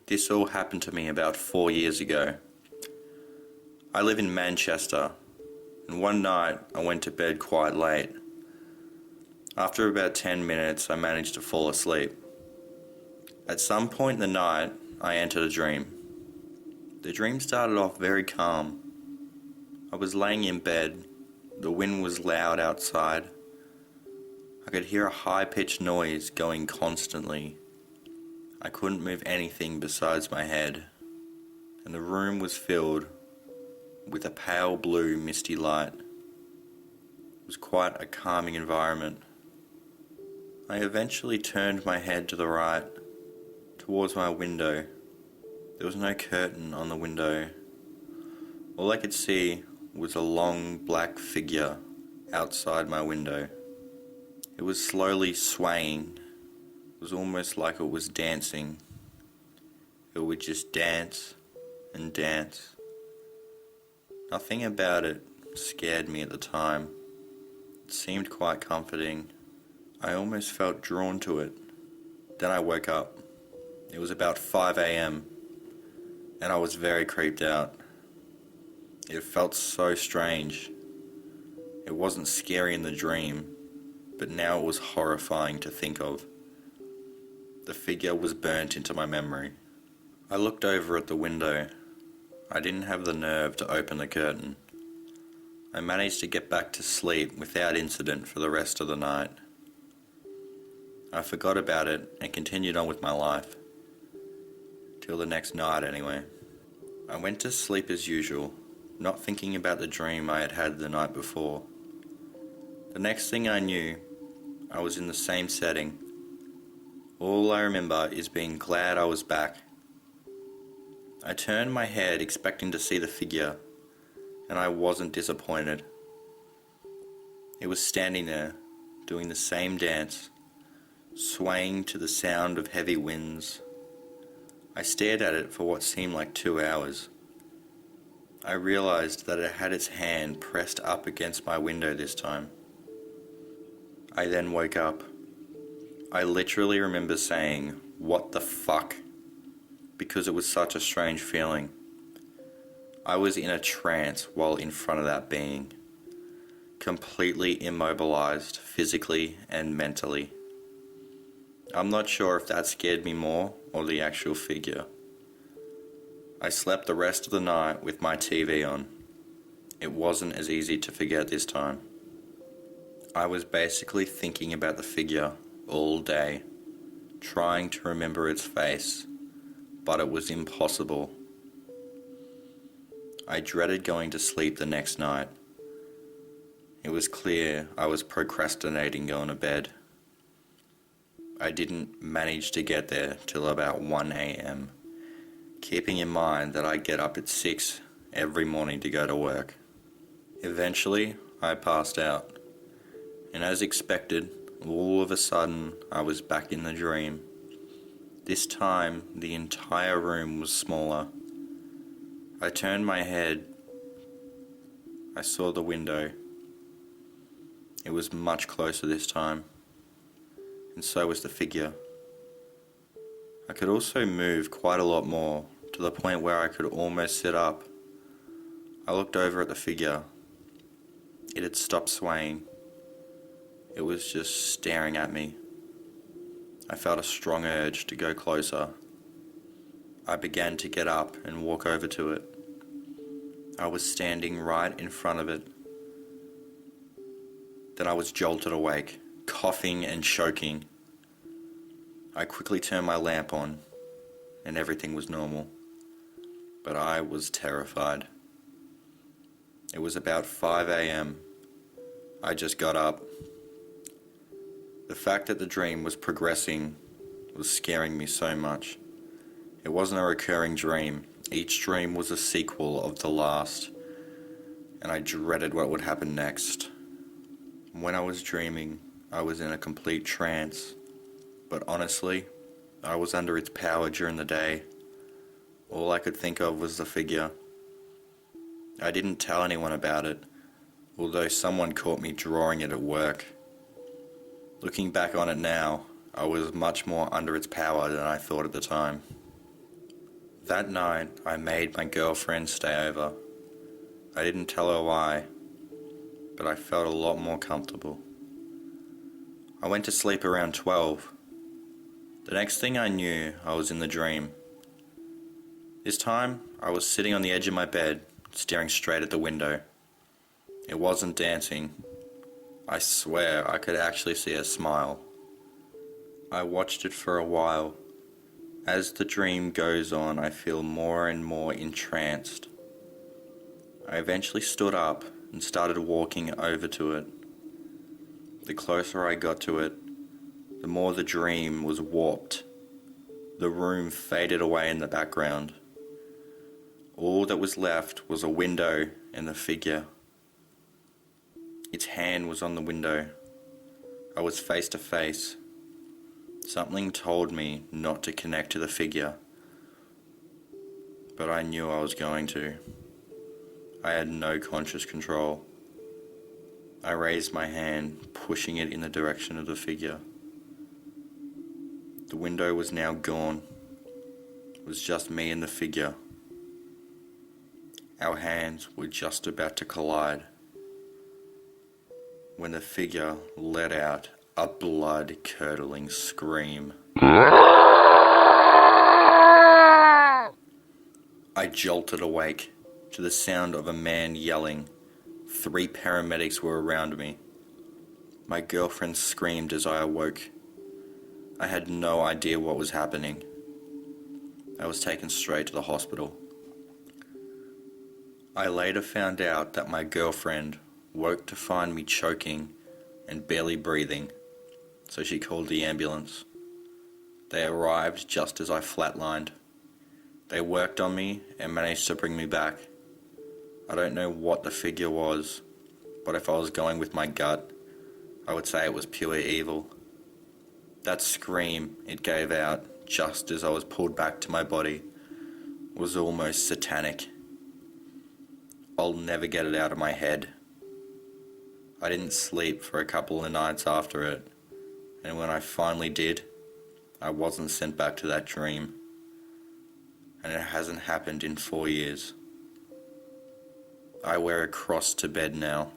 This all happened to me about 4 years ago. I live in Manchester, and one night I went to bed quite late. After about 10 minutes, I managed to fall asleep. At some point in the night, I entered a dream. The dream started off very calm. I was laying in bed. The wind was loud outside. I could hear a high-pitched noise going constantly. I couldn't move anything besides my head, and the room was filled with a pale blue misty light. It was quite a calming environment. I eventually turned my head to the right, towards my window. There was no curtain on the window. All I could see was a long black figure outside my window. It was slowly swaying. It was almost like it was dancing. It would just dance and dance. Nothing about it scared me at the time. It seemed quite comforting. I almost felt drawn to it. Then I woke up. It was about 5 a.m. and I was very creeped out. It felt so strange. It wasn't scary in the dream, but now it was horrifying to think of. The figure was burnt into my memory. I looked over at the window. I didn't have the nerve to open the curtain. I managed to get back to sleep without incident for the rest of the night. I forgot about it and continued on with my life. Till the next night anyway. I went to sleep as usual, not thinking about the dream I had had the night before. The next thing I knew, I was in the same setting. All I remember is being glad I was back. I turned my head expecting to see the figure, and I wasn't disappointed. It was standing there, doing the same dance, swaying to the sound of heavy winds. I stared at it for what seemed like 2 hours. I realized that it had its hand pressed up against my window this time. I then woke up. I literally remember saying, "What the fuck?" because it was such a strange feeling. I was in a trance while in front of that being, completely immobilized physically and mentally. I'm not sure if that scared me more or the actual figure. I slept the rest of the night with my TV on. It wasn't as easy to forget this time. I was basically thinking about the figure all day, trying to remember its face, but it was impossible. I dreaded going to sleep the next night. It was clear I was procrastinating going to bed. I didn't manage to get there till about 1 a.m., keeping in mind that I get up at 6 every morning to go to work. Eventually, I passed out, and as expected, all of a sudden I was back in the dream. This time, the entire room was smaller. I turned my head. I saw the window. It was much closer this time, and so was the figure. I could also move quite a lot more, to the point where I could almost sit up. I looked over at the figure. It had stopped swaying. It was just staring at me. I felt a strong urge to go closer. I began to get up and walk over to it. I was standing right in front of it. Then I was jolted awake, coughing and choking. I quickly turned my lamp on, and everything was normal. But I was terrified. It was about 5 a.m. I just got up. The fact that the dream was progressing was scaring me so much. It wasn't a recurring dream. Each dream was a sequel of the last, and I dreaded what would happen next. When I was dreaming, I was in a complete trance, but honestly, I was under its power during the day. All I could think of was the figure. I didn't tell anyone about it, although someone caught me drawing it at work. Looking back on it now, I was much more under its power than I thought at the time. That night, I made my girlfriend stay over. I didn't tell her why, but I felt a lot more comfortable. I went to sleep around 12. The next thing I knew, I was in the dream. This time, I was sitting on the edge of my bed, staring straight at the window. It wasn't dancing. I swear I could actually see a smile. I watched it for a while. As the dream goes on, I feel more and more entranced. I eventually stood up and started walking over to it. The closer I got to it, the more the dream was warped. The room faded away in the background. All that was left was a window and the figure. Its hand was on the window. I was face to face. Something told me not to connect to the figure, but I knew I was going to. I had no conscious control. I raised my hand, pushing it in the direction of the figure. The window was now gone. It was just me and the figure. Our hands were just about to collide when the figure let out a blood-curdling scream. I jolted awake to the sound of a man yelling. 3 paramedics were around me. My girlfriend screamed as I awoke. I had no idea what was happening. I was taken straight to the hospital. I later found out that my girlfriend woke to find me choking and barely breathing, so she called the ambulance. They arrived just as I flatlined. They worked on me and managed to bring me back. I don't know what the figure was, but if I was going with my gut, I would say it was pure evil. That scream it gave out just as I was pulled back to my body was almost satanic. I'll never get it out of my head. I didn't sleep for a couple of nights after it, and when I finally did, I wasn't sent back to that dream. And it hasn't happened in 4 years. I wear a cross to bed now.